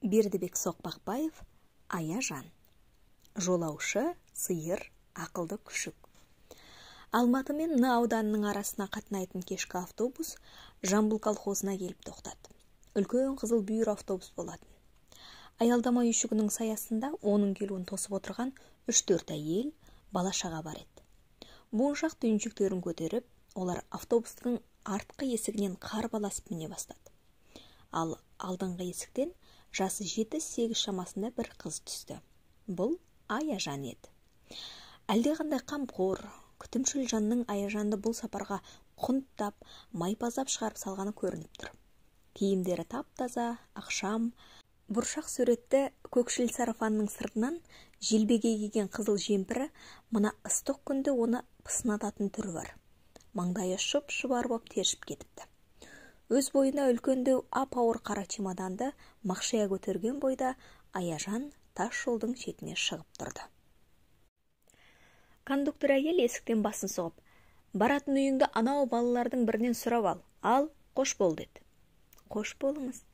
Бердібек Соқпақбаев, Аяжан. Жолаушы, сиыр, ақылды күшік. Алматы мен Ны ауданының арасына қатынайтын кешкі автобус Жамбыл колхозына келіп тоқтады. Үлкен қызыл бүйір автобус болатын. Аялдама үйшігінің саясында оның келуін тосып отырған 3-4 әйел, бала-шаға бар еді. Буыншақ түйіншектерін көтеріп, олар автобустың артқы есігінен қарбаласып міне бастады. Ал алдыңғы есіктен жасы 7-8 шамасында бір қыз түсті. Бұл Аяжан еді. Әлдеқандай қамқор, күтімшіл жанның Аяжанды бұл сапарға құнттап, майпаздап шығарып салғаны көрініп тұр. Киімдері тап-таза, ақшам, бұршақ суретті көкшіл сарафанның сыртынан желбегей киген қызыл жемпірі мына ыстық күнде оны пысынататын түрі бар. Маңдайы шып-шыбар боп тершіп кетіпті. Өз бойына үлкендеу ап-ауыр қара чемоданды мақшия көтерген бойда Аяжан тас жолдың шетіне шығып тұрды. Кондуктор әйел есіктен басын соғып, баратын үйіңді анау балалардың бірінен сұрап ал, қош бол деді. Қош болыңыз.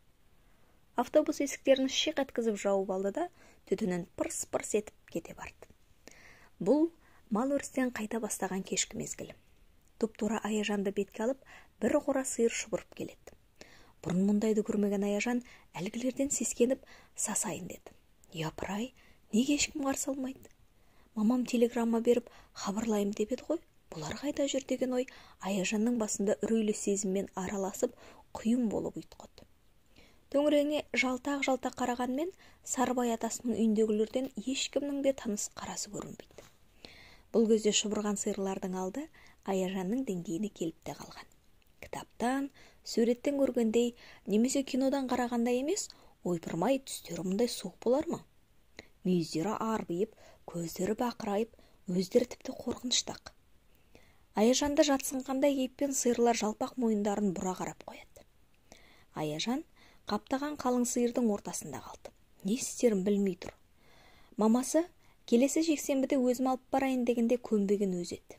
Автобус есіктерін шиқ еткізіп жауып алды да түтінін пырс-пырс етіп кете барды. Бұл мал өрістен қайта бастаған кешкі мезгілі. Тұп-тура Аяжанды бетке алып, бір қора сиыр шұбырып келеді. Бұрын мұндайды көрмеген Аяжан әлгілерден сескеніп сасайын деді. Япырай, неге ешкім қарсы алмайды? Мамам телеграмма беріп хабарлайым деп еді ғой. Бұлар қайда жүр деген ой Аяжанның басында үрейлі сезіммен араласып құйын болып ұйтқыды. Төңірегіне жалтақ-жалтақ қарағанмен Сарыбай атасының үйіндегілерден ешкімнің де таныс қарасы көрінбейді. Бұл кезде шұбырған сиырлардың алды Аяжанның деңгейіне келіп те қалған. Кітаптан, суреттен көргендей, немесе кинодан қарағандай емес, ойпырмай түстері мұндай суық болар ма? Мүйіздері арбиып, көздері бақырайып, өздері тіпті қорқыныштақ. Аяжанды жатсынғандай кейіппен сиырлар жалпақ мойындарын бұра қарап қояды. Аяжан қаптаған қалың сиырдың ортасында қалды. Не істерін білмей тұр. Мамасы келесі жексенбіде өзім алып барайын дегенде көнбеген өзі еді.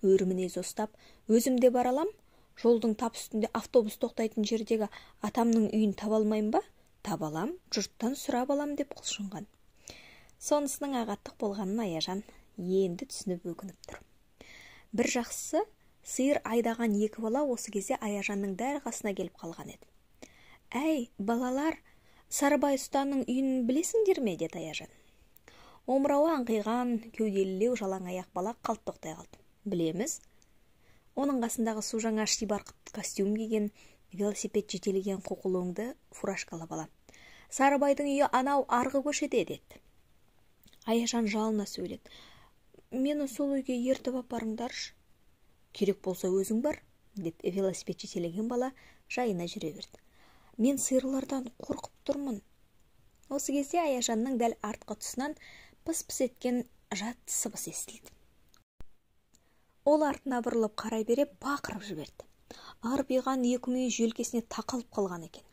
Өрімінез ұстап, өзімде бар алам, жолдың тап үстінде автобус тоқтайтын жердегі атамның үйін таба алмайым ба? Таба алам, жұрттан сұрап алам деп құлшынған. Сонысының ағаттық болғанын Аяжан енді түсініп өкініп тұр. Бір жақсысы, сиыр айдаған екі бала осы кезде Аяжанның дәл қасына келіп қалған еді. Әй, балалар, Сарыбай ұстаның үйін білесіңдер ме? Деді Аяжан. Омырауы аңқиған, кеуделілеу жалаң аяқ бала қалт тоқтай қалды. Білеміз. Оның қасындағы су жаңа шибарқыт костюм киген, велосипед жетелеген қоқыл өңді фуражкалы бала. Сарыбайдың үйі анау арғы көшеде деді. Аяжан жалына сөйледі. Мені сол үйге ертіп апарыңдаршы. Керек болса өзің бар, деп велосипед жетелеген бала жайына жүре берді. Мен сиырлардан қорқып тұрмын. Осы кезде Аяжанның дәл артқы тұсынан пыс-пыс еткен жат сыбыс естілді. Ол артына бұрылып қарай бере бақырып жіберді. Арбиған екі мүйіз желкесіне тақалып қалған екен.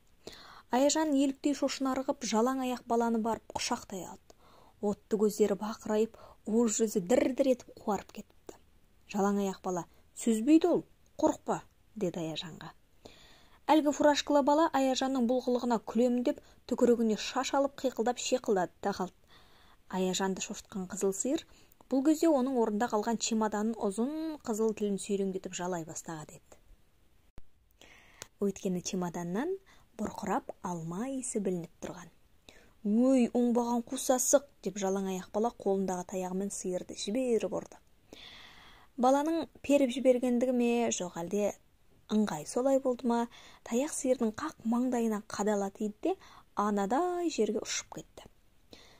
Аяжан еліктей шошынарығып жалаң аяқ баланы барып құшақтай алды. Отты көздері бақырайып, уыз жүзі дір-дір етіп қуарып кетіпті. Жалаң аяқ бала, сөзбейді ол, қорықпа, деді Аяжанға. Әлгі фуражкалы бала Аяжанның бұл қылығына күлемін деп түкірігіне шаш алып қиқылдап шеқылдады да қалды. Аяжанды шошытқан қызыл сиыр бұл кезде оның орында қалған чемоданын ұзын қызыл тілін сүйреңдетіп жалай бастаған еді. Өйткені чемоданнан бұрқырап алма иісі білініп тұрған. Өй, оңбаған қусасық, деп жалаң аяқ бала қолындағы таяғымен сиырды жіберіп ұрды. Баланың періп жібергендігі ме, жоқ әлде ыңғай солай болды ма, таяқ сиырдың қақ маңдайына қадала тиді де анадай жерге ұшып кетті.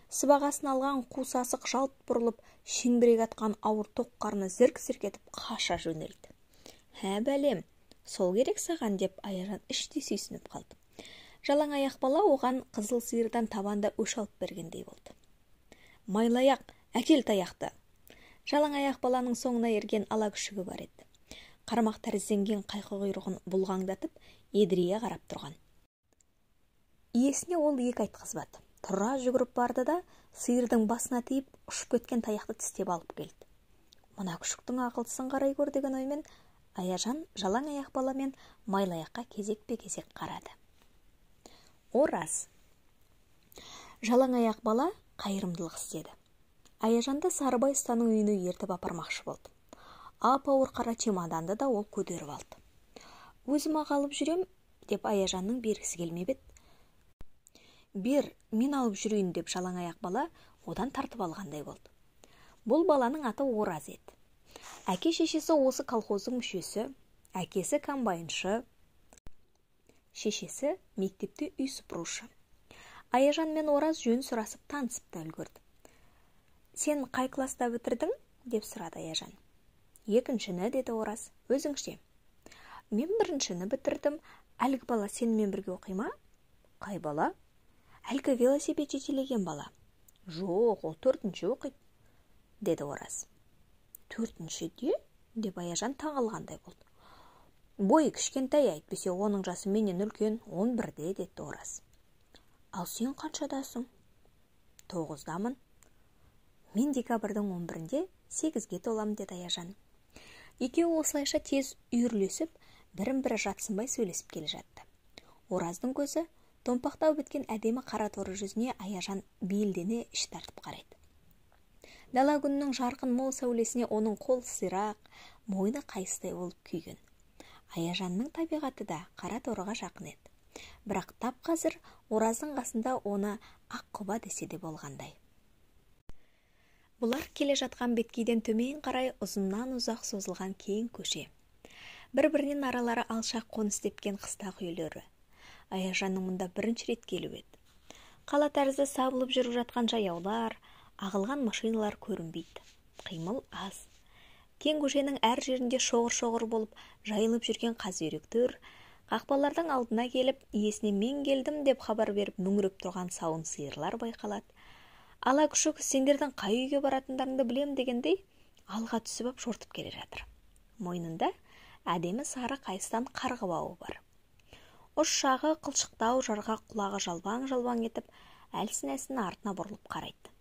Сыбағасын алған қусасық жалт бұрылып, шеңбірек атқан ауыр тоқ қарны зірк-зірк етіп қаша жөнелді. Ә бәлем, сол керек саған, деп Аяжан іштей сүйсініп қалды. Жалаң аяқ бала оған қызыл сиырдан табанда өш алып бергендей болды. Майлаяқ, әкел таяқты. Жалаң аяқ баланың соңына ерген ала күшігі бар еді. Қармақ тәрізденген қайқы құйрығын бұлғаңдатып, едірие қарап тұрған. Иесіне ол екі айтқызбады. Тұра жүгіріп барды да, сиырдың басына тиіп, ұшып кеткен таяқты тістеп алып келді. Мына күшіктің ақылдысын қарай көр деген оймен Аяжан жалаң аяқ баламен майлаяққа кезекпе-кезек қарады. О рас, Жалаң аяқ бала қайырымдылық істеді. Аяжанды Сарыбай ұстаның үйіне ертіп апармақшы болды. Ап-ауыр қара чемоданды да ол көтеріп алды. Өзім алып жүрем, деп Аяжанның бергісі келмеп еді. Бер, мен алып жүрейін деп жалаң аяқ бала одан тартып алғандай болды. Бұл баланың аты Ораз еді. Әке-шешесі осы колхоздың мүшесі, әкесі комбайншы, шешесі мектепте үй сыпырушы. Аяжан мен Ораз жөн сұрасып танысып та үлгерді. Сен қай класста бітірдің? Деп сұрады Аяжан. Екіншіні, деді Ораз. Өзіңше? Мен біріншіні бітірдім. Әлгі бала сенімен бірге оқи ма? Қай бала? Әлгі велосипед жетелеген бала. Жоқ, ол 4-ші оқиды, деді Ораз. 4-шіде? Деп Аяжан таңғалғандай болды. Бойы кішкентай, әйтпесе оның жасы менен үлкен, 11-де, деді Ораз. Ал сен қаншадасың? 9-дамын. Мен декабрьдің 11-інде 8-ге толам, деді Аяжан. Екеуі осылайша тез үйірлесіп, бірін-бірі жатсынбай сөйлесіп келе жатты. Ораздың көзі томпақтау біткен әдемі қара торы жүзіне Аяжан бейілдене іш тартып қарайды. Дала күннің жарқын мол сәулесіне оның қол сирақ, мойны қайыстай болып күйген. Аяжанның табиғаты да қара торыға жақын еді. Бірақ тап қазір Ораздың қасында оны ақ құба десе де болғандай. Бұлар келе жатқан беткейден төмен қарай ұзыннан ұзақ созылған кең көше. Бір-бірінен аралары алшақ қоныс тепкен қыстақ үйлері. Аяжанның мұнда бірінші рет келуі еді. Қала тәрізді сабылып жүріп жатқан жаяулар, ағылған машиналар көрінбейді. Қимыл аз. Кең көшенің әр жерінде шоғыр-шоғыр болып жайылып жүрген қаз-үйректер, қақпалардың алдына келіп, иесіне мен келдім деп хабар беріп мүңіреп тұрған сауын сиырлар байқалады. Ала күшік сендердің қай үйге баратындарыңды білем дегендей, алға түсіп ап жортып келе жатыр. Мойнында әдемі сары қайыстан қарғы бауы бар. Ұш жағы қылшықтау жарға құлағы жалбаң-жалбаң етіп, әлсін-әлсін артына бұрылып қарайды.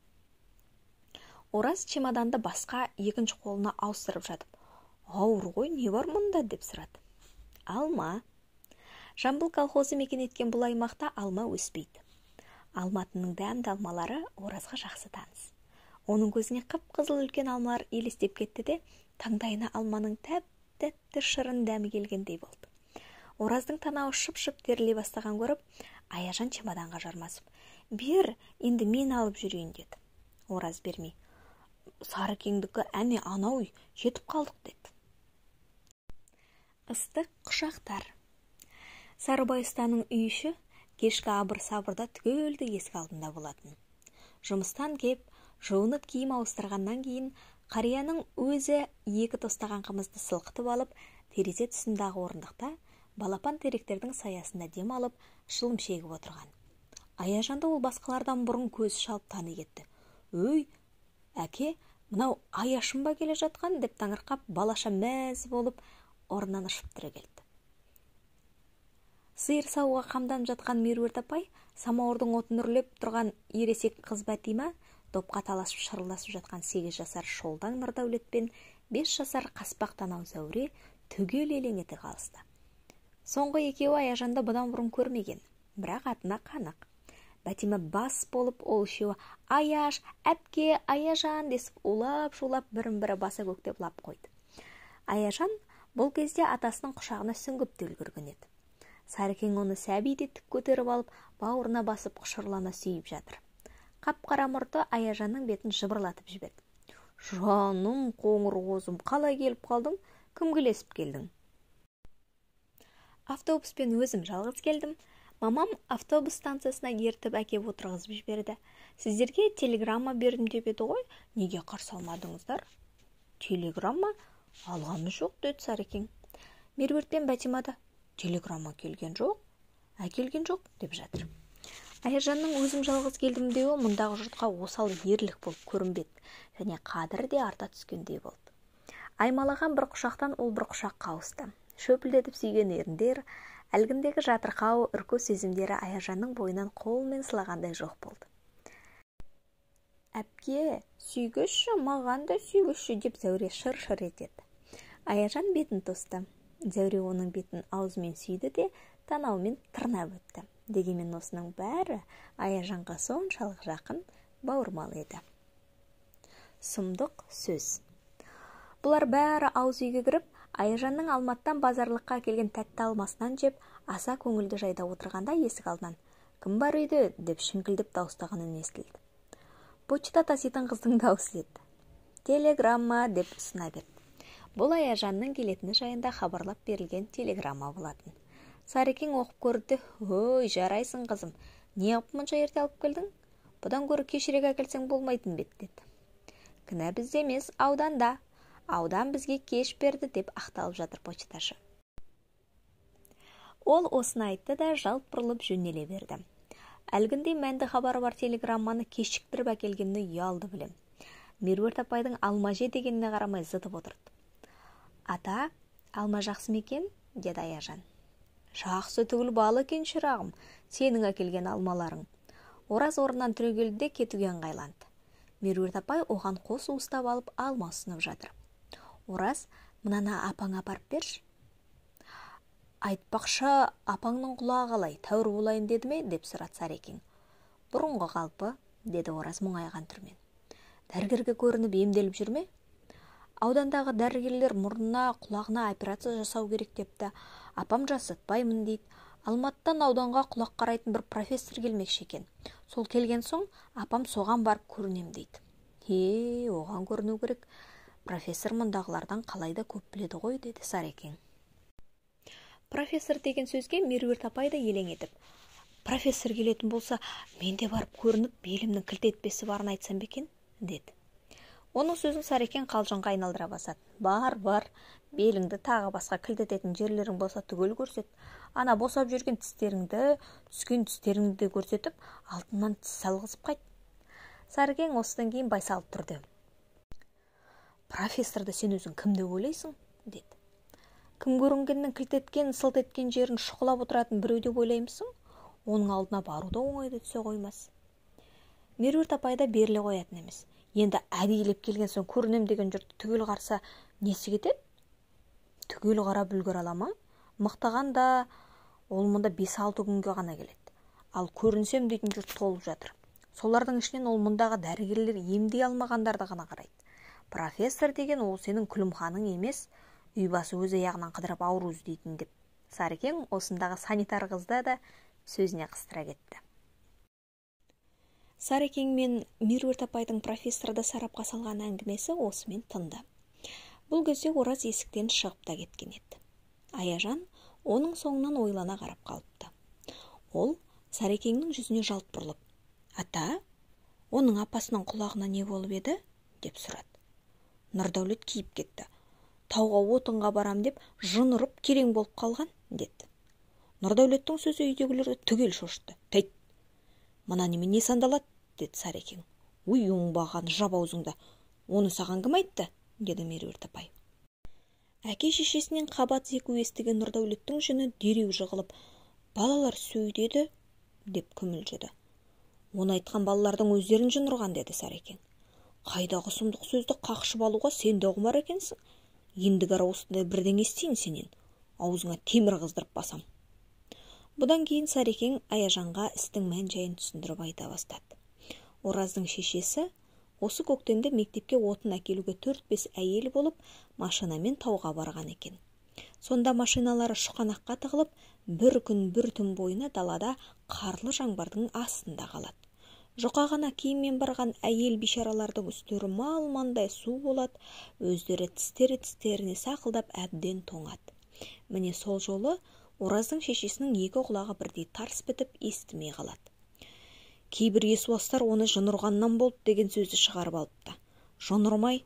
Ораз чемоданды басқа екінші қолына ауыстырып жатып, ауыр ғой, не бар мұнда деп сұрады. Алма. Жамбыл колхозы мекен еткен бұл аймақта алма өспейді. Алматының дәмді алмалары Оразға жақсы таныс. Оның көзіне қып-қызыл үлкен алмалар елестеп кетті де, таңдайына алманың тәп-тәтті шырын дәмі келгендей болды. Ораздың танауы шып-шып теріле бастаған көріп, Аяжан чемоданға жармасып, бер, енді мен алып жүрейін деді. Ораз бермей, сары кеңдікі әне анау үй, жетіп қалдық деді. Ыстық құшақтар. Сарыбай ұстаның үй іші кешкі абыр-сабырда түгелді есік алдында болатын. Жұмыстан кеп, жуынып киім ауыстырғаннан кейін, қарияның өзі екі тостаған қымызды сылқытып алып, терезе тұсындағы орындықта балапан теректердің саясында дем алып, шылым шегіп отырған. Аяжанды ол басқалардан бұрын көз шалып тани кетті. Өй, әке, мынау Аяшым ба келе жатқан деп таңырқап, балаша мәз болып, орнынан ұшып түрегелді. Сиыр сауға қамданып жатқан Меруерт апай, самауырдың отын үрлеп тұрған ересек қыз Бәтима, топқа таласып шырылдасып жатқан 8 жасар Шолдаң Нұрдәулет пен 5 жасар Қаспақ танау Зәуре түгел елең ете қалысты. Соңғы екеуі Аяжанды бұдан бұрын көрмеген, бірақ атына қанық. Бәтима бас болып, ол үшеуі Аяш, әпке, Аяжан десіп улап-шулап бірін-бірі баса көктеп лап қойды. Аяжан бұл кезде атасының құшағына сүңгіп те үлгерген еді. Сарекең оны сәбиде тік көтеріп алып, бауырына басып құшырлана сүйіп жатыр. Қап-қара мұрты Аяжанның бетін жыбырлатып жіберді. Жаным, қоңыр қозым, қалай келіп қалдың? Кімге ілесіп келдің? Автобуспен өзім жалғыз келдім. Мамам автобус станциясына ертіп әкеп отырғызып жіберді. Сіздерге телеграмма бердім деп еді ғой, неге қарсы алмадыңыздар? Телеграмма? Алғамыз жоқ, деді Сарекең. Меруерт пен Бәтима да, телеграмма келген жоқ, әкелген жоқ деп жатыр. Аяжанның өзім жалғыз келдім деуі мұндағы жұртқа осал ерлік болып көрінбеді, және қадірі де арта түскендей болды. Аймалаған бір құшақтан ол бір құшаққа ауысты. Шөпілдетіп сүйген еріндер, әлгіндегі жатырқау, үрку сезімдері Аяжанның бойынан қолмен сылағандай жоқ болды. Әпке, сүйгіші, маған да сүйгіші деп Зәуре шыр-шыр етеді. Аяжан бетін тосты. Зәуре оның бетін аузымен сүйді де танаумен тырнап өтті. Дегенмен осының бәрі Аяжанға соншалық жақын, бауырмал еді. Сұмдық сөз. Бұлар бәрі ауыз үйге кіріп, Аяжанның Алматтан базарлыққа келген тәтті алмасынан жеп, аса көңілді жайда отырғанда есік алдынан «Кім бар үйде?» деп шіңкілдеп дауыстағанын естілді. Почта таситын қыздың дауысы еді. «Телеграмма» деп ұсына берді. Бұл Аяжанның келетіні жайында хабарлап берілген телеграмма болатын. Сарекең оқып көрді. «Ой, жарайсың қызым, неғып мұнша ерте алып келдің? Бұдан гөрі кешірек әкелсең болмайтын бет» деді. «Кінә бізде емес, ауданда. Аудан бізге кеш берді» деп ақталып жатыр почташы. Ол осыны айтты да жалт бұрылып жөнеле берді. Әлгіндей мәнді хабары бар телеграмманы кешіктіріп әкелгеніне ұялды білем. Меруерт апайдың алма же дегеніне қарамай зытып отырды. «Ата, алма жақсы ма екен?» деді Аяжан. «Жақсы түгіл балы екен шырағым, сенің әкелген алмаларың». Ораз орнынан түрегелді де кетуге ыңғайланды. Меруерт апай оған қос уыстап алып алма ұсынып жатыр. Ораз, «Мынаны апаңа апарып берші». «Айтпақшы, апаңның құлағы қалай, тәуір болайын деді ме?» деп сұрады Сарекең. «Бұрынғы қалпы», деді Ораз мұңайған түрмен. «Дәрігерге көрініп емделіп жүрме?» «Аудандағы дәрігерлер мұрнына, құлағына операция жасау керек депті. Апам жасатпаймын дейді. Алматтан ауданға құлақ қарайтын бір профессор келмекші екен. Сол келген соң, апам соған барып көрінем дейді». Оған көріну керек. Профессор мұндағылардан қалайда көп біледі ғой, деді Сарекең. Профессор деген сөзге Меруерт апай да елең етіп, «Профессор келетін болса, мен де барып көрініп, белімнің кілт етпесі барын айтсам бекен?» деді. Оның сөзін Сарекең қалжыңға айналдыра басады. Бар, беліңді тағы басқа кілт ететін жерлерің болса түгел көрсет. Ана босап жүрген тістеріңді, түскен тістеріңді де көрсетіп, алтыннан тіс салғызып қайт. Сарекең осыдан кейін байсалып тұрды. «Профессорды сен өзің кім деп ойлайсың?» деді. «Кім көрінгеннің кілт еткен, сылт еткен жерін шұқылап отыратын біреу деп ойлаймысың? Оның алдына бару да оңайды түсе қоймас». Меруерт апай да беріле қоятын емес. Енді әдейілеп келген соң көрінем деген жұртты түгел қарса несі кетеді? Түгел қарап үлгере ала ма? Мықтаған да ол мұнда 5-6 күнге ғана келеді. Ал көрінсем дейтін жұрт толып жатыр. Солардың ішінен ол мұндағы дәрігерлер емдей алмағандарды ғана қарайды. Профессор деген ол сенің күлімханың емес, үйбасы өз аяғынан қыдырып ауру іздейтін деп. Сарекең осындағы санитар қызда да сөзіне қыстыра кетті. Сарекең мен Меруерт апайдың профессорды сарапқа салған әңгімесі осымен тынды. Бұл кезде Ораз есіктен шығып та кеткен еді. Аяжан оның соңынан ойлана қарап қалыпты. Ол Сарекеңнің жүзіне жалт бұрылып, «Ата, оның апасының құлағына не болып еді?» деп сұрады. Нұрдәулет киіп кетті. «Тауға отынға барам деп жын ұрып керең болып қалған» деді. Нұрдәулеттің сөзі үйдегілерді түгел шошытты. «Тәйт, мына неме не сандалады?» деді Сарекең. «Уй, оңбаған жап аузыңда. Оны саған кім айтты?» деді Меруерт апай. Әке шешесінен қабат зеку естіген Нұрдәулеттің жүні дереу жығылып, «Балалар сөйдеді» деп күмілжіді. «Оны айтқан балалардың өздерін жын ұрған» деді Сарекең. «Қайдағы сұмдық сөзді қақшып алуға сен де құмар екенсің. Ендігі ара осындай бірден естейін сенен. Аузыңа темір қыздырып басам». Бұдан кейін Сарекең Аяжанға істің мән-жайын түсіндіріп айта бастады. Ораздың шешесі осы көктемде мектепке отын әкелуге 4-5 әйел болып, машинамен тауға барған екен. Сонда машиналары шұқанаққа тығылып, бір күн бір түн бойына далада қарлы жаңбырдың астында қалады. Жұқа ғана киіммен барған әйел бишаралардың үстері мал-мандай су болады, өздері тістеріне сақылдап әбден тоңады. Міне сол жолы Ораздың шешесінің 2 құлағы бірдей тарс бітіп естімей қалады. Кейбір есуастар оны жын ұрғаннан болды деген сөзді шығарып алыпты. Жын ұрмай,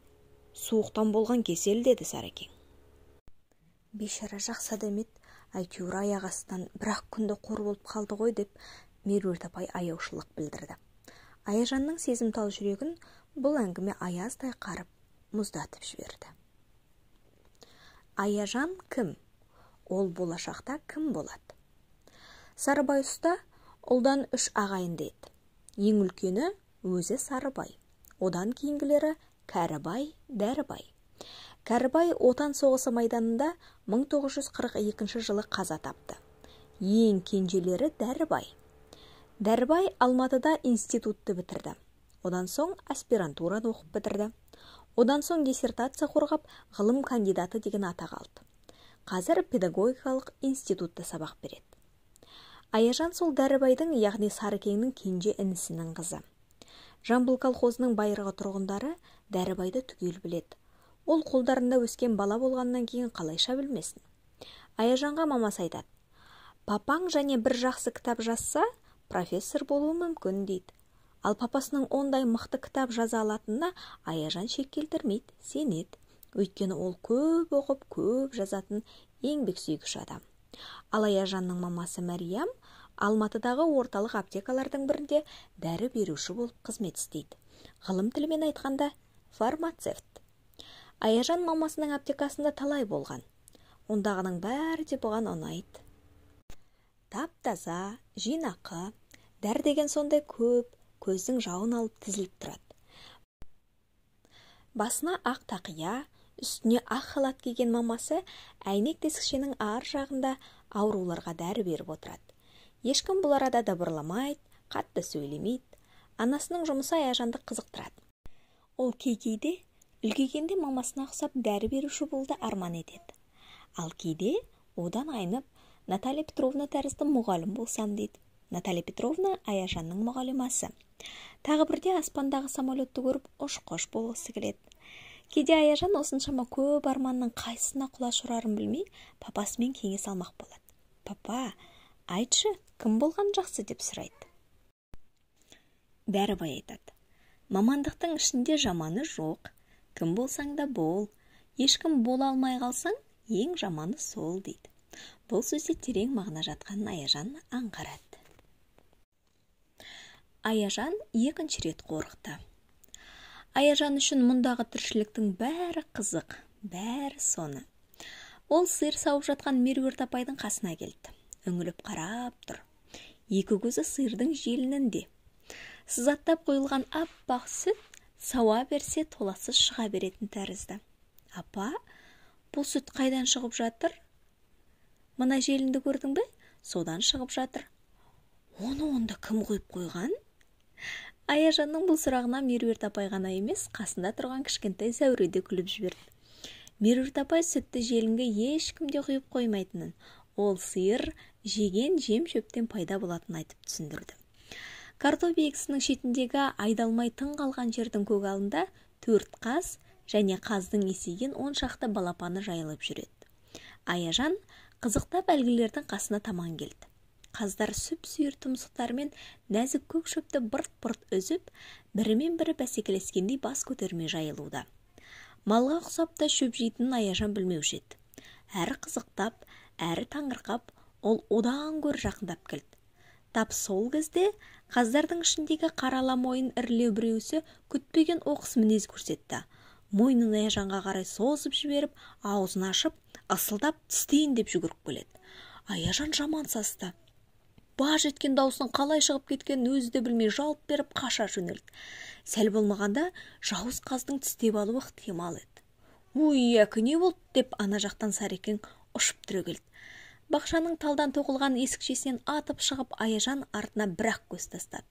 суықтан болған кесел, деді Сарекең. Бейшара жақсы адам еді, әйтеуір аяқ астынан бір-ақ күнде қор болып қалды ғой деп Меруерт апай аяушылық білдірді. Аяжанның сезімтал жүрегін бұл әңгіме аяздай қарып, мұздатып жіберді. Аяжан кім? Ол болашақта кім болады? Сарыбай ұста ұлдан 3 ағайынды еді. Ең үлкені өзі Сарыбай. Одан кейінгілері Кәрібай, Дәрібай. Кәрібай отан соғысы майданында 1942 жылы қаза тапты. Ең кенжелері Дәрібай. Дәрібай Алматыда институтты бітірді. Одан соң аспирантураны оқып бітірді. Одан соң диссертация қорғап, ғылым кандидаты деген атақ алды. Қазір педагогикалық институтта сабақ береді. Аяжан сол Дәрібайдың, яғни Сарыкеңнің кенже інісінің қызы. Жамбыл колхозының байырғы тұрғындары Дәрібайды түгел біледі. Ол қолдарында өскен бала болғаннан кейін қалайша білмесін. Аяжанға мамасы айтады: «Папаң және бір жақсы кітап жазса, профессор болуы мүмкін» дейді. Ал папасының ондай мықты кітап жаза алатынына Аяжан шек келтірмейді, сенеді. Өйткені ол көп оқып, көп жазатын еңбек сүйгіш адам. Ал Аяжанның мамасы Мәриям Алматыдағы орталық аптекалардың бірінде дәрі беруші болып қызмет істейді. Ғылым тілімен айтқанда фармацевт. Аяжан мамасының аптекасында талай болған. Ондағының бәрі де бұған ұнайды. Тап-таза, жинақы, дәрі деген сондай көп, көздің жауын алып тізіліп тұрады. Басына ақ тақия, үстіне ақ халат киген мамасы әйнек тесікшенің ар жағында ауруларға дәрі беріп отырады. Ешкім бұл арада дабырламайды, қатты сөйлемейді. Анасының жұмысы Аяжанды қызықтырады. Ол кейде үлкейгенде мамасына ұқсап дәрі беруші болуды арман етеді. Ал кейде одан айнып, Наталья Петровна тәрізді мұғалім болсам дейді. Наталья Петровна Аяжанның мұғалимасы. Тағы бірде аспандағы самолетті көріп ұшқыш болғысы келеді. Кейде Аяжан осыншама көп арманның қайсысына құлаш ұрарын білмей, папасымен кеңес алмақ болады. «Папа, айтшы, кім болған жақсы?» деп сұрайды. Дәрібай айтады: «Мамандықтың ішінде жаманы жоқ. Кім болсаң да бол. Ешкім бола алмай қалсаң, ең жаманы сол» дейді. Бұл сөзде терең мағына жатқанын Аяжан аңғарады. Аяжан екінші рет қорықты. Аяжан үшін мұндағы тіршіліктің бәрі қызық, бәрі соны. Ол сиыр сауып жатқан Меруерт апайдың қасына келді. Үңіліп қарап тұр. Екі көзі сиырдың желінінде. Сызаттап қойылған аппақ сүт сауа берсе толассыз шыға беретін тәрізді. «Апа, бұл сүт қайдан шығып жатыр? Мына желінді көрдің бе? Содан шығып жатыр». «Оны онда кім қойып қойған?» Аяжанның бұл сұрағына Меруерт апай ғана емес, қасында тұрған кішкентай Зәуре де күліп жіберді. Меруерт апай сүтті желінге ешкімде құйып қоймайтынын, ол сиыр жеген жем шөптен пайда болатынын айтып түсіндірді. Картоп егісінің шетіндегі айдалмай тың қалған жердің көгалында 4 қаз және қаздың есейген 10 шақты балапаны жайылып жүреді. Аяжан қызықтап әлгілердің қасына таман келді. Қаздар сүп-сүйір тұмсықтарымен нәзік көк шөпті бырт-бырт үзіп, бірімен бірі бәсекелескендей бас көтермей жайылуда. Малға ұқсап та шөп жейтінін Аяжан білмеуші еді. Әрі қызықтап, әрі таңырқап, ол одан гөр жақындап келді. Тап сол кезде қаздардың ішіндегі қарала мойын ірілеу біреусі күтпеген оқыс мінез көрсетті. Мойнын Аяжанға қарай созып жіберіп, аузын ашып, ысылдап тістейін деп жүгіріп келеді. Аяжан жаман састы. Баж еткен даусын қалай шығып кеткенін өзі де білмей жалп беріп қаша жөнелді. Сәл болмағанда жауыз қаздың тістеп алуы ықтимал еді. «Уй, әкі не болды?» деп ана жақтан Сарекең ұшып түрегелді. Бақшаның талдан тоқылған есікшесінен атып шығып, Аяжан артына бір-ақ көз тастады.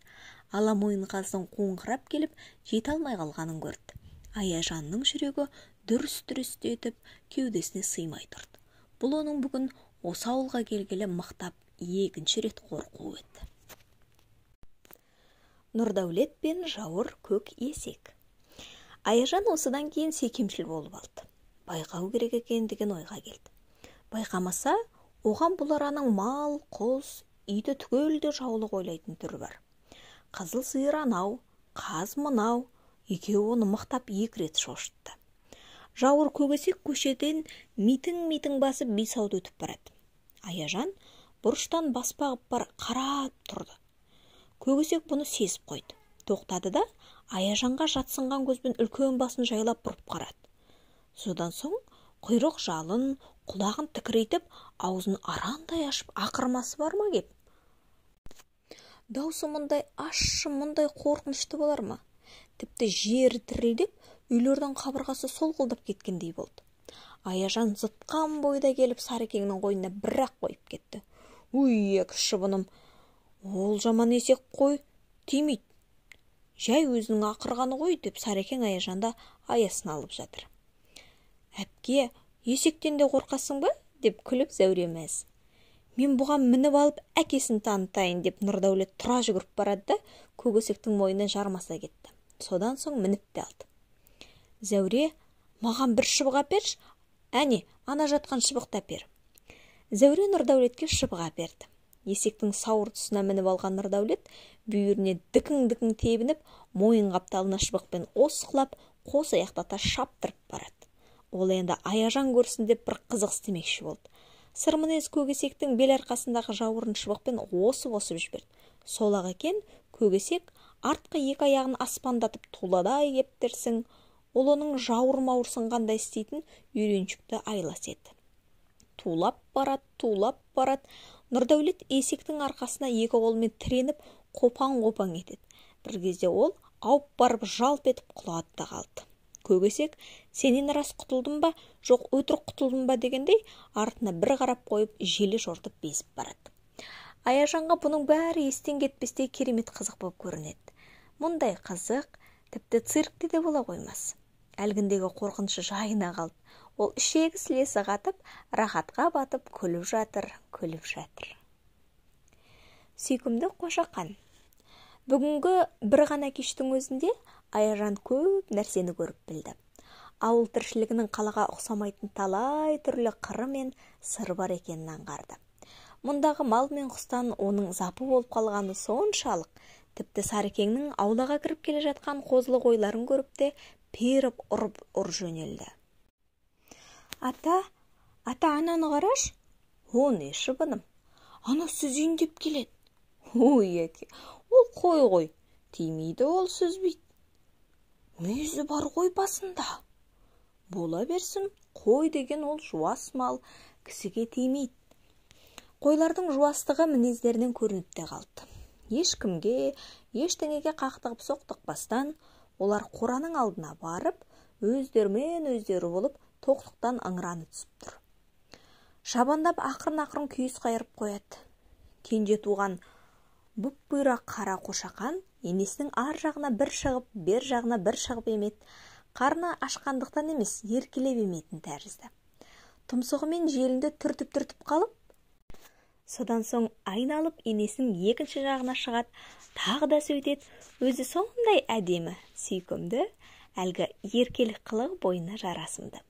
Ала мойын қаздың қоңқырап келіп, жете алмай қалғанын көрді. Аяжанның жүрегі дүрс-дүрс етіп, кеудесіне сыймай тұрды. Бұл оның бүгін осы ауылға келгелі мықтап екінші рет қорқуы еді. Нұрдәулет пен жауыр көк есек. Аяжан осыдан кейін секемшіл болып алды. Байқау керек екендеген ойға келді. Байқамаса, оған бұл араның мал, құс, үйді түгелде жаулық ойлайтын түрі бар. Қызыл сиыр анау, қаз мынау, екеуі оны мықтап 2 рет шошытты. Жауыр көкесек көшеден митің басып бейсауды өтіп барады. Аяжан бұрыштан баспағып бар қарап тұрды. Көкесек бұны сезіп қойды. Тоқтады да Аяжанға жатсынған көзбен үлкен басын жайлап бұрып қарады. Содан соң құйрық жалын, құлағын тікірейтіп, аузын арандай ашып ақырмасы бар ма кеп? Даусы мұндай ащы, мұндай қорқынышты болар ма? Тіпті жер тірілдеп, үйлердің қабырғасы солғылдап кеткендей болды. Аяжан зытқан бойда келіп Сарекеңнің қойнына бір-ақ қойып кетті. Ек шыбыным, ол жаман есек қой, тимейді. Жай өзінің ақырғаны ғой, деп Сарекең Аяжанда аясын алып жатыр. Әпке, есектен де қорқасың ба? Деп күліп Зәуре мәз. Мен бұған мініп алып әкесін танытайын, деп Нұрдәулет тұра жүгіріп барады да көкесектің мойнына жармаса кетті. Содан соң мініп те алды. Зәуре, маған бір шыбық әперші, әне, ана жатқан шыбықты әпер. Зәуре Нұрдәулетке шыбық әперді. Есектің сауыр тұсына мініп алған Нұрдәулет бүйіріне дікің-дікің тебініп, мойын қапталына шыбықпен осқылап, қос аяқтата шаптырып барады. Ол енді Аяжан көрсін деп бір қызық істемекші болды. Сырмінез көкесектің бел арқасындағы жауырын шыбықпен осып-осып жіберді. Сол-ақ екен, көкесек артқы екі аяғын аспандатып туладай кептірсің, ол оның жауыр-мауыр сынғандай істейтін үйреншікті айлас еді. Тулап барады. Нұрдәулет есектің арқасына екі қолымен тіреніп, қопаң-қопаң етеді. Бір кезде ол ауып барып жалп етіп құлады да қалды. Көкесек, сенен рас құтылдым ба, жоқ өтірік құтылдым ба дегендей, артына бір қарап қойып, желе жортып безіп барады. Аяжанға бұның бәрі естен кетпестей керемет қызық болып көрінеді. Мұндай қызық тіпті циркте де бола қоймас. Әлгіндегі қорқынышы жайына қалды. Ол ішегі сілесі қатып, рахатқа батып, күліп жатыр. Сүйкімді Қошақан. Бүгінгі бір ғана кештің өзінде Аяжан көп нәрсені көріп білді. Ауыл тіршілігінің қалаға ұқсамайтын талай түрлі қыры мен сыры бар екенін аңғарды. Мұндағы мал мен құстан оның запы болып қалғаны соншалық, тіпті Сарекеңнің аулаға кіріп келе жатқан қозылы қойларын көріп те періп ұр жөнелді. Ата, ананы қараш? О, не шыбыным? Ана сүзейін деп келеді. Еке, ол қой ғой, тимейді, ол сүзбейді. Мүйізі бар ғой басында. Бола берсін, қой деген ол жуас мал, кісіге тимейді. Қойлардың жуастығы мінездерінен көрініп те қалды. Ешкімге, ештеңеге қақтығып соқтықпастан, олар қораның алдына барып, өздерімен өздері болып, тоқтықтан ыңыраны түсіп тұр. Шабандап ақырын күйіс қайырып қояды. Кенже туған бұп-бұйра қара Қошақан енесінің ар жағына бір шығып, бер жағына бір шығып емет. Қарны ашқандықтан емес, еркелеп еметін тәрізді. Тұмсығымен желінді түртіп қалып, содан соң айналып енесінің екінші жағына шығады, тағы да сөйтеді. Өзі сондай әдемі, сүйкімді, әлгі еркелік қылығы бойына жарасымды.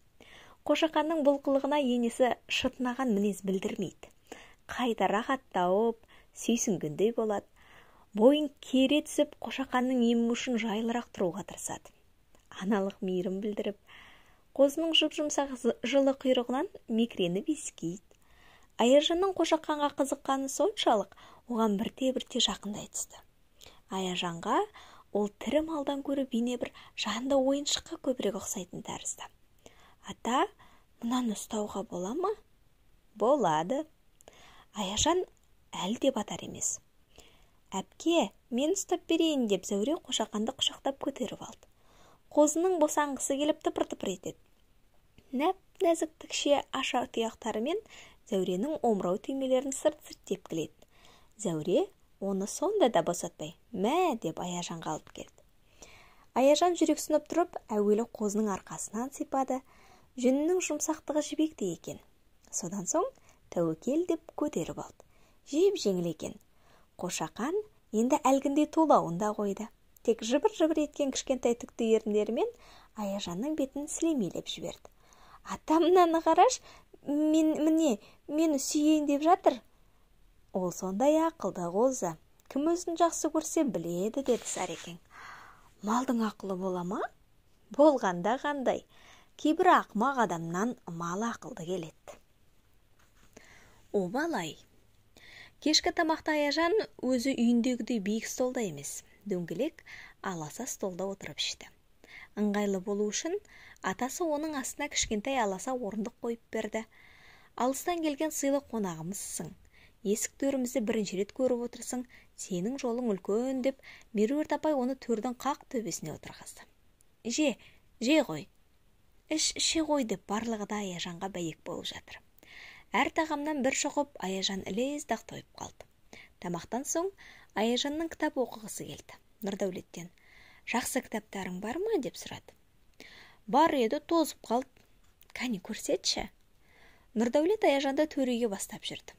Қошақанның бұл қылығына енесі шытынаған мінез білдірмейді. Қайта рахаттауып, сүйсінгендей болады. Бойын кере түсіп, Қошақанның емі үшін жайлырақ тұруға тырысады. Аналық мейірім білдіріп, қозының жұп-жұмсақ жылы құйрығынан мекрені бескейді. Аяжанның Қошақанға қызыққаны соншалық, оған бірте-бірте жақындай түсті. Аяжанға ол тірі малдан көрі бейне бір жанды ойыншыққа көбірек ұқсайтын тәрізді. Ата, мынаны ұстауға бола ма? Болады. Аяжан әлде батар емес. Әпке, мен ұстап берейін деп Зәуре Қошақанды құшақтап көтеріп алды. Қозының босанғысы келіп тыпыр-тыпыр етеді. Нәп-нәзік тікше аша тұяқтарымен Зәуренің омырау түймелерін сырт-сырт тепкіледі. Зәуре оны сонда да босатпай, мә деп Аяжанға алып келді. Аяжан жүрексініп тұрып, әуелі қозының арқасынан сипады. Жүнінің жұмсақтығы жібекте екен. Содан соң тәуекел деп көтеріп алды. Жеп-жеңіл екен. Қошақан енді әлгіндей толауында қойды. Тек жыбыр-жыбыр еткен кішкентай түкті еріндерімен Аяжанның бетін сілемелеп жіберді. Ата, мынаны қараш, мені сүйейін деп жатыр. Ол сондай ақылды қозы. Кім өзін жақсы көрсе біледі, деді Сарекең. Малдың ақылы бола ма? Болғанда қандай. Кейбір ақымақ адамнан мал ақылды келеді. Обалай. Кешкі тамақта Аяжан өзі үйіндегідей биік столда емес, дөңгелек аласа столда отырып ішті. Ыңғайлы болу үшін атасы оның астына кішкентай аласа орындық қойып берді. Алыстан келген сыйлы қонағымызсың. Есік төрімізді бірінші рет көріп отырсың, сенің жолың үлкен деп, Меруерт апай оны төрдің қақ төбесіне отырғызды. Же ғой. Іше ғой деп барлығы да Аяжанға бәйек болып жатыр. Әр тағамнан бір шоқып, Аяжан ілез-дақ тойып қалды. Тамақтан соң Аяжанның кітап оқығысы келді. Нұрдәулеттен: «Жақсы кітаптарың бар ма?» деп сұрады. «Бар еді, тозып қалды». «Кәне көрсетші». Нұрдәулет Аяжанды төреге бастап жүрді.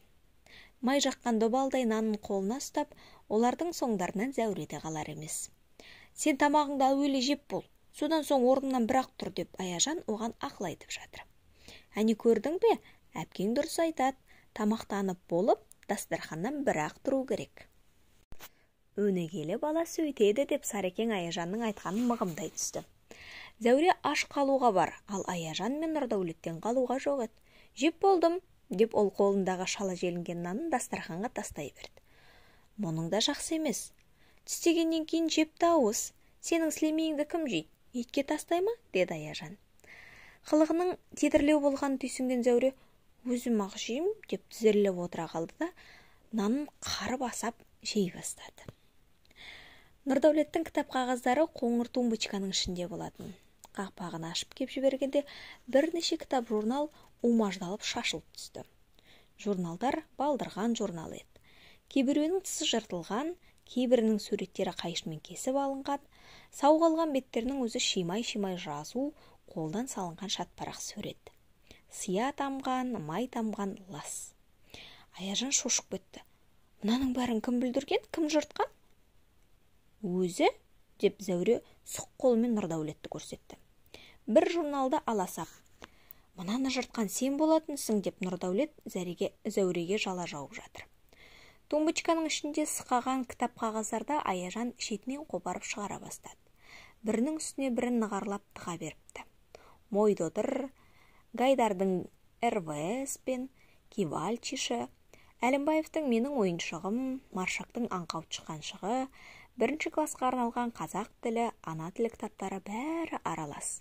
Май жаққан добалдай нанын қолына ұстап, олардың соңдарынан Зәуреде қалар емес. «Сен тамағыңды әуелі жеп бол, содан соң орнымнан бірақ тұр» деп Аяжан оған ақыл айтып жатыр. «Әне көрдің бе? Әпкең дұрыс айтады. Тамақтанып болып, дастарханнан бірақ тұру керек». «Өнегелі бала сөйтеді» деп Сарекең Аяжанның айтқанын мығымдай түсті. Зәуре аш қалуға бар, ал Аяжан мен Нұрдәулеттен қалуға жоқ еді. «Жеп болдым» деп ол қолындағы шала желінген нанын дастарханға тастай берді. «Мұның да жақсы емес. Тістегеннен кейін жеп дауыс. Сенің сілемейіңді кім жейді? Итке тастай ма?» деді Аяжан. Қылығының тетірлеу болғанын түйсінген Зәуре «Өзім ақ жеймін» деп тізерлеп отыра қалды да нанын қарып асап жей бастады. Нұрдәулеттің кітап қағаздары қоңыр тумбочканың ішінде болатын. Қақпағын ашып кеп жібергенде бірнеше кітап журнал умаждалып шашылып түсті. Журналдар балдырған журнал еді. Кейбіреуінің тысы жыртылған, кейбірінің суреттері қайшымен кесіп алынған, сау қалған беттерінің өзі шимай-шимай жазу, қолдан салынған шатпарақ сурет. Сия тамған, май тамған лас. Аяжан шошып кетті. «Мынаның бәрін кім бүлдірген, кім жыртқан?» «Өзі?» деп Зәуре сұқ қолымен Нұрдәулетті көрсетті. Бір журналды аласап: «Мынаны жыртқан сен болатынсың» деп Нұрдәулет Зәуреге жала жауып жатыр. Тумбочканың ішінде сықаған кітап қағаздарды Аяжан шетінен қопарып шығара бастады. Бірінің үстіне бірін нығарлап тыға беріпті. Мойдодыр, Гайдардың РВС пен Кивальчишы, Әлімбаевтың менің ойыншығым, Маршактың аңқау шыққаншығы, бірінші классқа арналған қазақ тілі, ана тілі кітаптары бәрі аралас.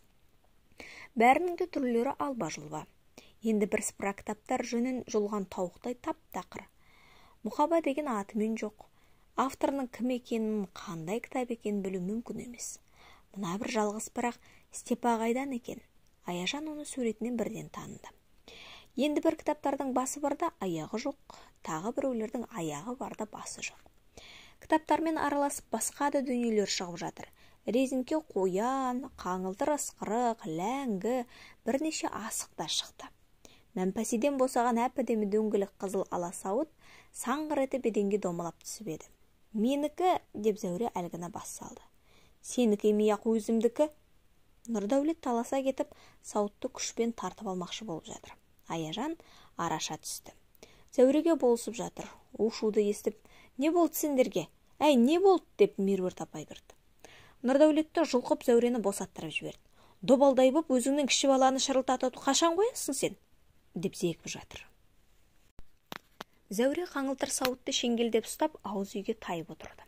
Бәрінің де түрлері алба-жұлба. Енді бірсыпыра кітаптар жүнін жұлған тауықтай тап-тақыр. Мұқаба деген атымен жоқ. Авторының кім екенін, қандай кітап екенін білу мүмкін емес. Мына бір жалғыз бірақ Степа қайдан екен? Аяжан оны суретінен бірден таныды. Енді бір кітаптардың басы барда аяғы жоқ, тағы біреулердің аяғы барда басы жоқ. Кітаптармен араласып басқа да дүниелер шығып жатыр. Резинке қоян, қаңылтыр ысқырық, ләңгі, бірнеше асық та шықты. Мәмпәсиден босаған әп-әдемі дөңгелек қызыл аласауыт саңғыр етіп еденге домалап түсіп еді. «Менікі» деп Зәуре әлгіні бас салды. «Сенікі емей-ақ өзімдікі?» Нұрдәулет таласа кетіп, сауытты күшпен тартып алмақшы болып жатыр. Аяжан араша түсті. Зәуреге болысып жатыр. У-шуды естіп: «Не болды сендерге? Әй, не болды?» деп Меруерт апай кірді. Нұрдәулетті жұлқып Зәурені босаттырып жіберді. «Добалдай боп өзіңнің кіші баланы шырылдатуды қашан қоясың сен?» деп зекіп жатыр. Зәуре қаңылтыр сауытты шеңгелдеп ұстап, ауыз үйге тайып отырды.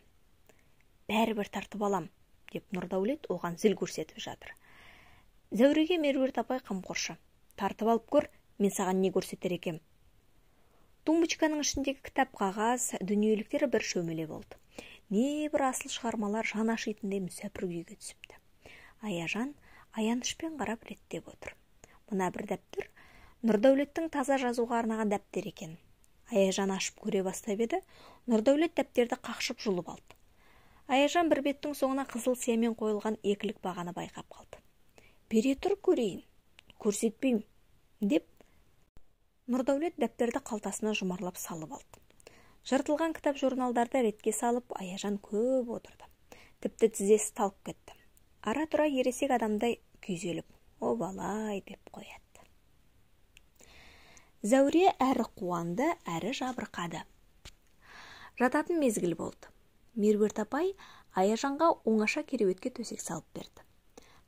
«Бәрібір тартып алам» деп Нұрдәулет оған зіл көрсетіп жатыр. Зәуреге Меруерт апай қамқоршы: «Тартып алып көр, мен саған не көрсетер екем?» Тумбочканың ішіндегі кітап қағаз, дүниеліктері бір шөмеле болды. Не бір асыл шығармалар жан ашитындай мүсәпір күйге түсіпті. Аяжан аянышпен қарап реттеп отыр. Мына бір дәптер Нұрдәулеттің таза жазуға арнаған дәптер екен. Аяжан ашып көре бастап еді, Нұрдәулет дәптерді қақшып жұлып алды. Аяжан бір беттің соңына қызыл сиямен қойылған екілік бағаны байқап қалды. «Бере тұр көрейін». «Көрсетпеймін» деп Нұрдәулет дәптерді қалтасына жұмарлап салып алды. Жыртылған кітап журналдарды ретке салып, Аяжан көп отырды. Тіпті тізесі талып кетті. Ара тұра ересек адамдай күйзеліп, «Обалай» деп қояды. Зәуре әрі қуанды, әрі жабырқады. Жататын мезгіл болды. Меруерт апай Аяжанға оңаша кереуетке төсек салып берді.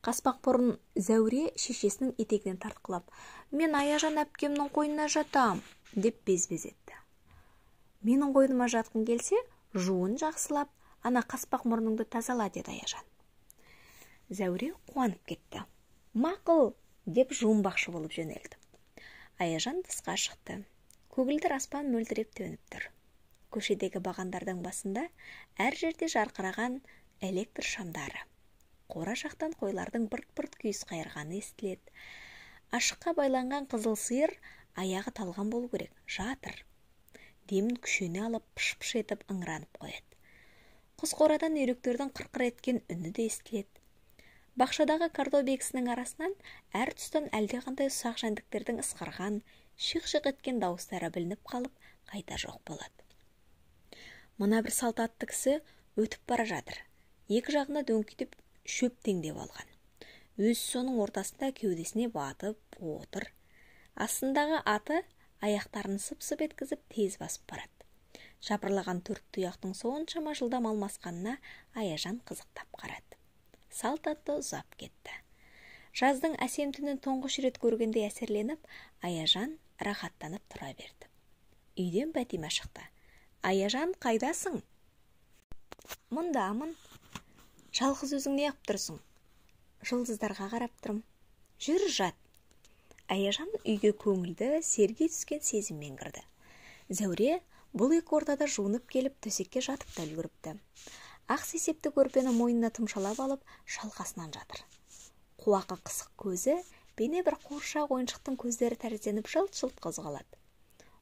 Қаспақ бұрын Зәуре шешесінің етегінен тартқылап: «Мен Аяжан әпкемнің қойнына жатам» деп без-без етті. «Менің қойныма жатқың келсе, жуын жақсылап, ана қаспақ мұрныңды тазала» деді Аяжан. Зәуре қуанып кетті. «Мақұл» деп жуынбақшы болып жөнелді. Аяжан тысқа шықты. Көгілдір аспан мөлдіреп төніп тұр. Көшедегі бағандардың басында әр жерде жарқыраған электр шамдары. Қора жақтан қойлардың бырт-бырт күйіс қайырғаны естіледі. Ашыққа байланған қызыл сиыр аяғы талған болу керек, жатыр. Демін күшене алып пыш-пыш етіп ыңыранып қояды. Құс-қорадан үйректердің қырқыр еткен үні де естіледі. Бақшадағы картоп егісінің арасынан әр тұстан әлдеқандай ұсақ жәндіктердің ысқырған, шиқ-шиқ еткен дауыстары білініп қалып, қайта жоқ болады. Мына бір салт атты кісі өтіп бара жатыр. Екі жағына дөңкитіп шөп теңдеп алған. Өз соның ортасында кеудесіне батып отыр. Астындағы аты аяқтарын сып-сып еткізіп тез басып барады. Жапырлаған төрт тұяқтың соншама жылдам алмасқанына Аяжан қызықтап қарады. Салт атты ұзап кетті. Жаздың әсем түнін тұңғыш рет көргенде әсерленіп, Аяжан рахаттанып тұра берді. Үйден Бәтима шықты. Аяжан, қайдасың? Мұндамын. Жалғыз өзің не қып тұрсың? Жұлдыздарға қарап тұрым. Жүр, жат. Аяжан үйге көңілді, серге түскен сезіммен кірді. Зәуре бұл екі ортада жуынып келіп төсекке жатып та үлгіріпті. Ақ сесепті көрпені мойнына тұмшалап алып, шалқасынан жатыр. Қуақы қысық көзі бейне бір қуыршақ ойыншықтың көздері тәрізденіп жылт-жылт қозғалады.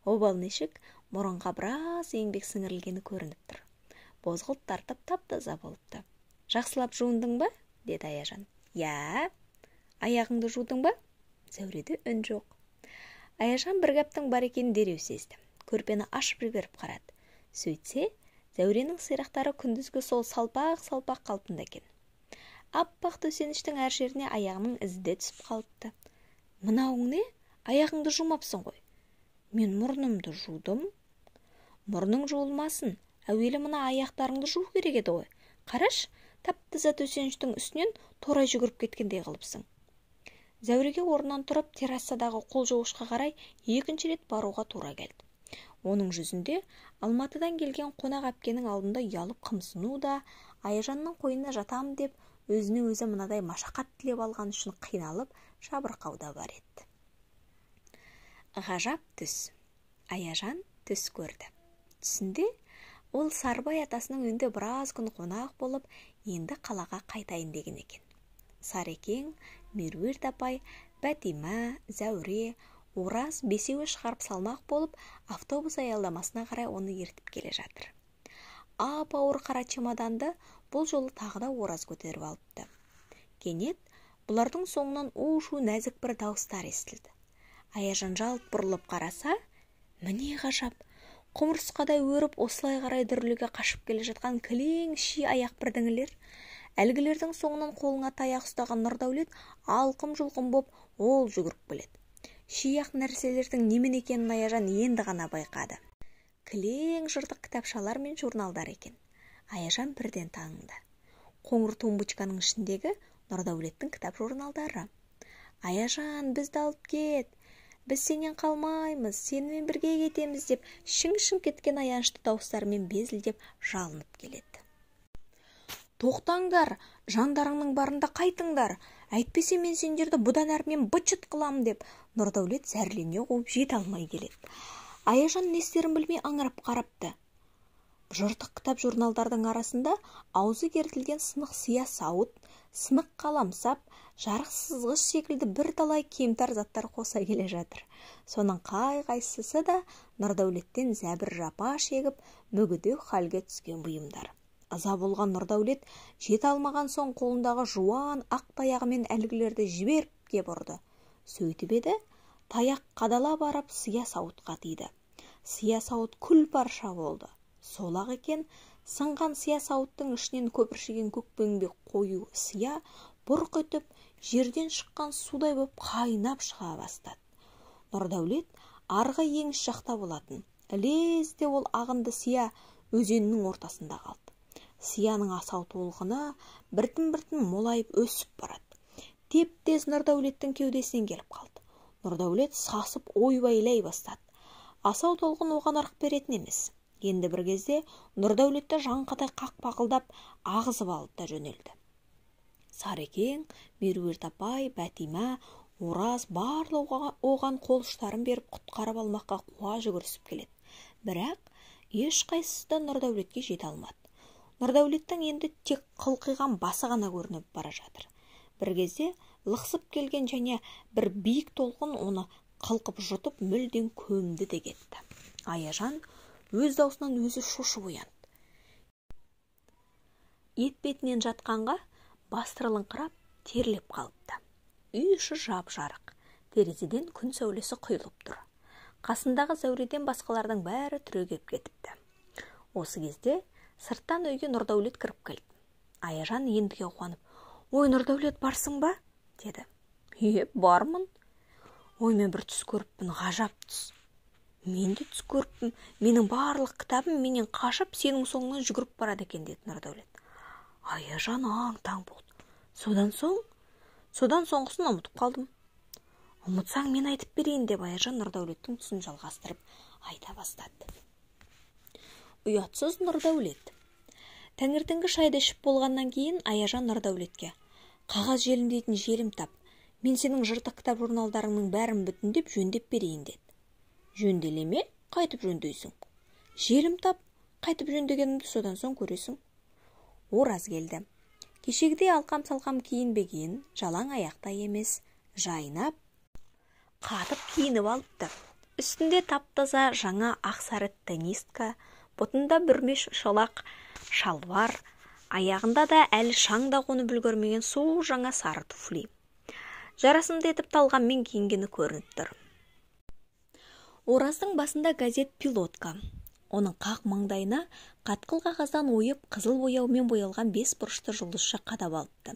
Обал нешік мұрынға біраз еңбек сіңірілгені көрініп тұр. Бозғылт тартып тап-таза болыпты. Жақсылап жуындың ба? Деді Аяжан. Я, аяғыңды жудың ба? Зәуреде үн жоқ. Аяжан бір кәптің бар екенін дереу сезді. Көрпені ашып жіберіп қарады. Сөйтсе, Зәуренің сирақтары күндізгі сол салпақ-салпақ қалпында екен. Аппақ төсеніштің әр жеріне аяғының ізі де түсіп қалыпты. Мынауың не? Аяғыңды жумапсың ғой. Мен мұрнымды жудым. Мұрның жуылмасын. Әуелі мына аяқтарыңды жуу керек еді ғой. Қараш, тап-таза төсеніштің үстінен торай жүгіріп кеткендей қылыпсың. Зәуреге орнынан тұрып террасадағы қол жуғышқа қарай екінші рет баруға тура келді. Оның жүзінде Алматыдан келген қонақ әпкенің алдында ұялып қымсыну да, Аяжанның қойнына жатам деп, өзіне өзі мынадай машақат тілеп алған үшін қиналып, жабырқау да бар еді. Ғажап түс. Аяжан түс көрді. Түсінде ол Сарыбай атасының үйінде біраз күн қонақ болып, енді қалаға қайтайын деген екен. Сарекең, Меруерт апай, Бәтима, Зәуре, Ораз бесеуі шығарып салмақ болып, автобус аялдамасына қарай оны ертіп келе жатыр. Ап-ауыр қара чемоданды бұл жолы тағы да Ораз көтеріп алыпты. Кенет бұлардың соңынан у-шу нәзік бір дауыстар естілді. Аяжан жалт бұрылып қараса, міне ғажап, құмырсқадай өріп осылай қарай дүрліге қашып келе жатқан кілең ши аяқ бірдіңілер. Әлгілердің соңынан қолыңа таяқ ұстаған Нұрдәулет алқым-жұлқым боп ол жүгіріп келеді. Шияқ нәрселердің немен екенін Аяжан енді ғана байқады. Кілең жыртық кітапшалар мен журналдар екен. Аяжан бірден таныды. Қоңыр тумбочканың ішіндегі Нұрдәулеттің кітап журналдары. Аяжан, бізді алып кет. Біз сенен қалмаймыз, сенімен бірге кетеміз деп шың-шың кеткен аянышты дауыстарымен безілдеп жалынып келеді. Тоқтаңдар, жандарыңның барында қайтыңдар. Әйтпесе мен сендерді бұдан әрмен быт-шыт қылам деп Нұрдәулет зәрлене қуып жете алмай келеді. Аяжан не істерін білмей аңырап қарапты. Жыртық кітап журналдардың арасында аузы кертілген сынық сия сауыт, сынық қаламсап, жарық сызғыш секілді бір талай кемтар заттар қоса келе жатыр. Соның қай-қайсысы да Нұрдәулеттен зәбір жапа шегіп, мүгедек халге түскен бұйымдар. Ыза болған Нұрдәулет жете алмаған соң қолындағы жуан ақ таяғымен әлгілерді жіберіп кеп ұрды. Сөйтіп еді, таяқ қадала барып сия сауытқа тиді. Сия сауыт күл парша болды. Сол-ақ екен, сынған сия сауыттың ішінен көпіршіген көкпеңбек қою сия бұрқ етіп, жерден шыққан судай боп қайнап шыға бастады. Нұрдәулет арғы еңіс жақта болатын. Лезде ол ағынды сия өзеннің ортасында қалды. Сияның асау толқыны біртін-біртін молайып өсіп барады. Теп-тез Нұрдәулеттің кеудесінен келіп қалды. Нұрдәулет сасып ойбайлай бастады. Асау толқын оған ырық беретін емес. Енді бір кезде Нұрдәулетті жанқатай қақпақылдап ағызып алып та жөнелді. Сарекең, Меруерт апай, Бәтима, Ораз барлығы оған қол ұштарын беріп құтқарып алмаққа қуа жүгірісіп келеді. Бірақ ешқайсысы да Нұрдәулетке жете алмады. Нұрдәулеттің енді тек қылқиған басы ғана көрініп бара жатыр. Бір кезде лықсып келген және бір биік толқын оны қылқып жұтып мүлден көмді де кетті. Аяжан өз даусынан өзі шошып оянды. Ет бетінен жатқанға бастырылыңқырап терлеп қалыпты. Үй іші жап-жарық. Терезеден күн сәулесі құйылып тұр. Қасындағы Зәуреден басқалардың бәрі түрегеп кетіпті. Осы кезде сырттан үйге Нұрдәулет кіріп келді. Аяжан ендіге қуанып: «Ой, Нұрдәулет, барсың ба?» деді. Бармын. Ой, мен бір түс көріппін, ғажап түс. Мен де түс көріппін. Менің барлық кітабым менен қашып, сенің соңынан жүгіріп барады екен, деді Нұрдәулет. Аяжан аң-таң болды. Содан соңғысын ұмытып қалдым. Ұмытсаң, мен айтып берейін, деп Аяжан Нұрдәулеттің түсін жалғастырып айта бастады. Ұятсыз Нұрдәулет. Таңертеңгі шайды ішіп болғаннан кейін Аяжан Нұрдәулетке: «Қағаз желімдейтін желім тап. Мен сенің жыртық кітап журналдарыңның бәрін бүтіндеп жөндеп берейін», деді. «Жөнделеме, қайтып жөндейсің. Желім тап, қайтып жөндегенімді содан соң көресің». Ораз келді. Кешегідей алқам-салқам киінбеген, жалаң аяқта емес, жайнап, қатып киініп алыпты. Үстінде таптаза жаңа ақсары теннистка, бұтында бүрме шолақ шалбар, аяғында да әлі шаңда қонып үлгермеген су жаңа сары туфли. Жарасымды етіп талғанмен киінгені көрініп тұр. Ораздың басында газет «Пилотка». Оның қақ маңдайына қатқыл қағаздан ойып қызыл бояумен боялған 5 бұрышты жұлдызша қадап алыпты.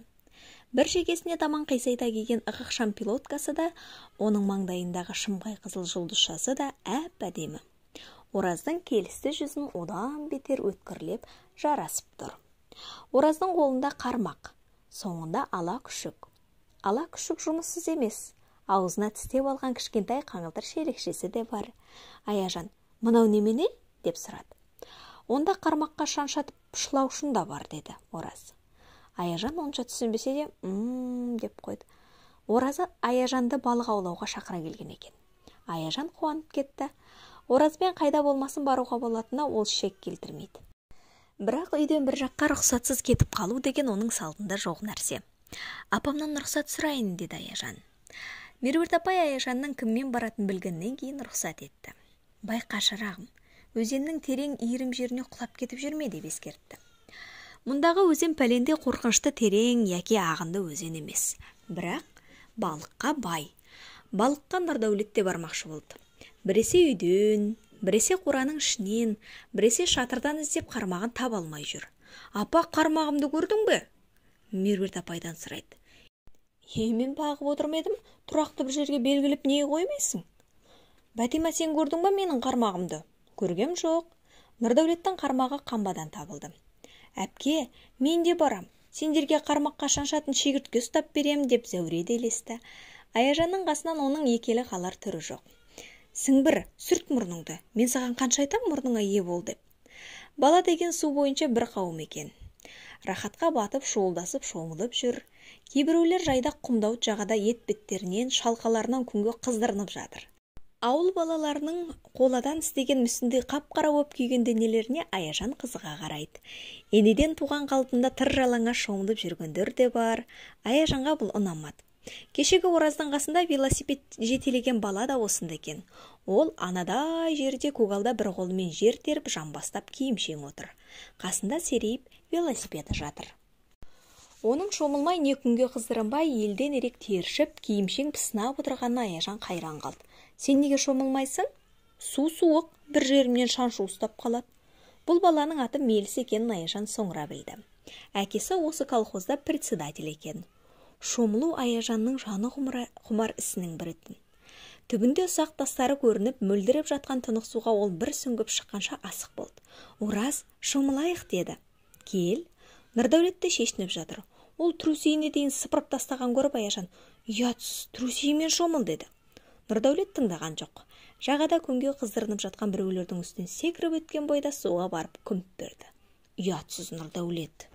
Бір шекесіне таман қисайта киген ықшам пилоткасы да, оның маңдайындағы шымқай қызыл жұлдызшасы да әп-әдемі. Ораздың келісті жүзін одан бетер өткірлеп жарасып тұр. Ораздың қолында қармақ, соңында ала күшік. Ала күшік жұмыссыз емес, аузына тістеп алған кішкентай қаңылтыр шелекшесі де бар. Аяжан: «Мынау немене?» деп сұрады. «Онда қармаққа шаншатып пұшылаушын да бар», деді Ораз. Аяжан онша түсінбесе де деп қойды. Оразы Аяжанды балық аулауға шақыра келген екен. Аяжан қуанып кетті. Оразбен қайда болмасын баруға болатынына ол шек келтірмейді. Бірақ үйден бір жаққа рұқсатсыз кетіп қалу деген оның салтында жоқ нәрсе. «Апамнан рұқсат сұрайын», деді Аяжан. Меруерт апай Аяжанның кіммен баратын білгеннен кейін рұқсат етті. «Байқа шырағым, өзеннің терең иірім жеріне құлап кетіп жүрме», деп ескертті. Мұндағы өзен пәленде қорқынышты терең яки ағынды өзен емес. Бірақ балыққа бай. Балыққа Нұрдәулет те бармақшы болды. Біресе үйден, біресе қораның ішінен, біресе шатырдан іздеп қармағын таба алмай жүр. «Апа, қармағымды көрдің бе?» Меруерт апайдан сұрайды. «Мен бағып отырмедім, тұрақты бір жерге белгілеп не қоймайсың?» «Бәтима, сен көрдің ба менің қармағымды?» «Көргем жоқ». Нұрдәулеттің қармағы қамбадан табылды. «Әпке, мен де барам. Сендерге қармаққа шаншатын шегіртке ұстап берем», деп Зәуре делесті. Аяжанның қасынан оның екелі қалар түрі жоқ. «Сіңбір, сүрт мұрныңды. Мен саған қанша айтам, мұрныңа ие бол», деп. Бала деген су бойынша бір қауым екен. Рахатқа батып, шуылдасып, шомылып жүр. Кейбіреулер жайда құмдауыт жағада ет беттерінен, шалқаларынан күнге қыздырынып жатыр. Ауыл балаларының қоладан істеген мүсіндей қап-қара боп күйген денелеріне Аяжан қызыға қарайды. Енеден туған қалпында тыр жалаңа шомылып жүргендер де бар. Аяжанға бұл ұнамады. Кешегі Ораздың қасында велосипед жетелеген бала да осында екен. Ол анадай жерде көгалда бір қолымен жер теріп, жамбастап киімшең отыр. Қасында серейіп велосипеді жатыр. Оның шомылмай не күнге қыздырынбай елден ерек тершіп, киімшең пысынап отырғанына Аяжан қайран қалды. «Сен неге шомылмайсың?» «Су суық, бір жерімнен шаншу ұстап қалады». Бұл баланың аты Меліс екенін Аяжан соңыра білді. Әкесі осы колхозда председатель екен. Шомылу Аяжанның жаны құмар ісінің бірі. Түбінде ұсақ тастары көрініп, мөлдіреп жатқан тұнық суға ол бір сүңгіп шыққанша асық болды. «Ораз, шомылайық», деді. «Кел». Нұрдәулет те шешініп жатыр. Ол трусейіне дейін сыпырып тастаған көріп Аяжан: «Ұятсыз, трусеймен шомыл», деді. Нұрдәулет тыңдаған жоқ. Жағада күнге қыздырынып жатқан біреулердің үстінен секіріп өткен бойда суға барып күмп берді. «Ұятсыз Нұрдәулет».